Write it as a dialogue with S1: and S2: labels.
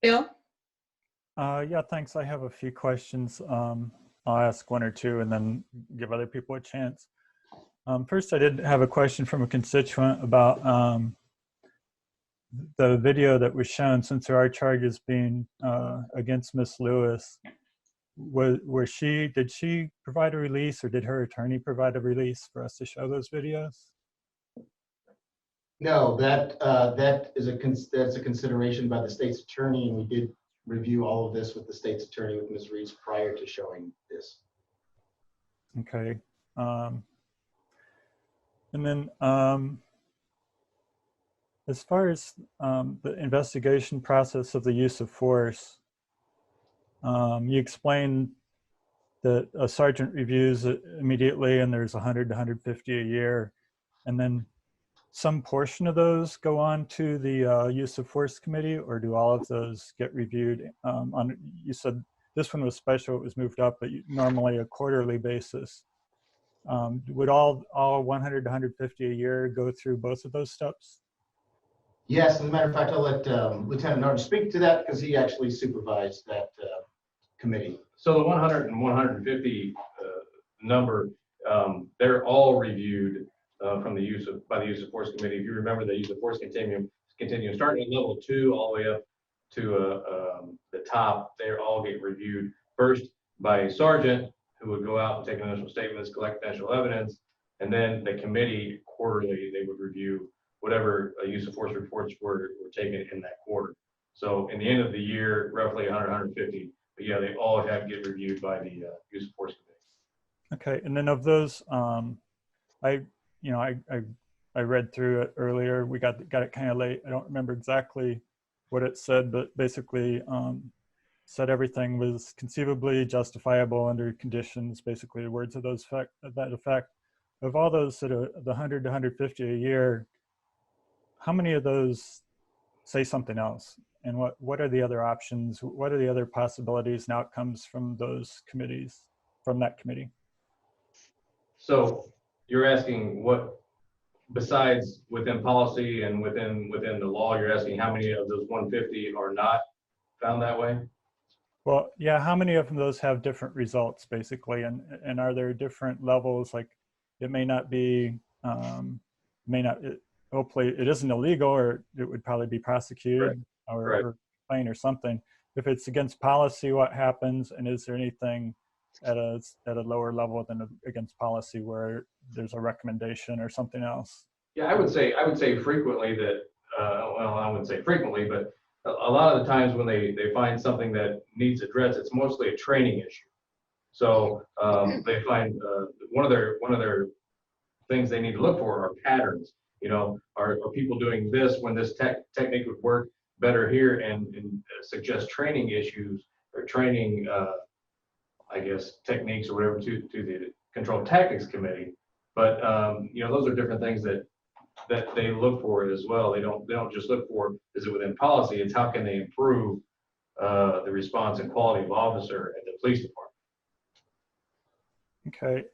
S1: Bill?
S2: Yeah, thanks. I have a few questions. I'll ask one or two and then give other people a chance. First, I did have a question from a constituent about the video that was shown. Since there are charges being against Miss Lewis, did she provide a release, or did her attorney provide a release for us to show those videos?
S3: No, that's a consideration by the state's attorney, and we did review all of this with the state's attorney, with Ms. Reese, prior to showing this.
S2: Okay. And then as far as the investigation process of the use of force, you explained that a sergeant reviews it immediately and there's 100 to 150 a year. And then some portion of those go on to the use of force committee, or do all of those get reviewed? You said this one was special, it was moved up, but normally a quarterly basis. Would all 100 to 150 a year go through both of those steps?
S3: Yes, as a matter of fact, I'll let Lieutenant Norton speak to that, because he actually supervised that committee.
S4: So the 100 and 150 number, they're all reviewed by the use of force committee. If you remember, the use of force continuum starting at level 2 all the way up to the top. They all get reviewed first by a sergeant, who would go out and take initial statements, collect initial evidence, and then the committee quarterly, they would review whatever use of force reports were taken in that quarter. So in the end of the year, roughly 100, 150, but yeah, they all have to get reviewed by the use of force committee.
S2: Okay, and then of those, I read through it earlier. We got it kind of late. I don't remember exactly what it said, but basically said everything was conceivably justifiable under conditions, basically the words of that effect. Of all those that are the 100 to 150 a year, how many of those say something else? And what are the other options? What are the other possibilities and outcomes from those committees, from that committee?
S4: So you're asking what, besides within policy and within the law, you're asking how many of those 150 are not found that way?
S2: Well, yeah, how many of those have different results, basically, and are there different levels? Like, it may not be, hopefully it isn't illegal, or it would probably be prosecuted, or fine or something. If it's against policy, what happens? And is there anything at a lower level than against policy where there's a recommendation or something else?
S4: Yeah, I would say frequently that, well, I wouldn't say frequently, but a lot of the times when they find something that needs addressed, it's mostly a training issue. So they find one of their things they need to look for are patterns. You know, are people doing this when this technique would work better here, and suggest training issues or training, I guess, techniques or whatever to the Control Tactics Committee. But you know, those are different things that they look for as well. They don't just look for, is it within policy? It's how can they improve the response and quality of officer at the police department.
S2: Okay.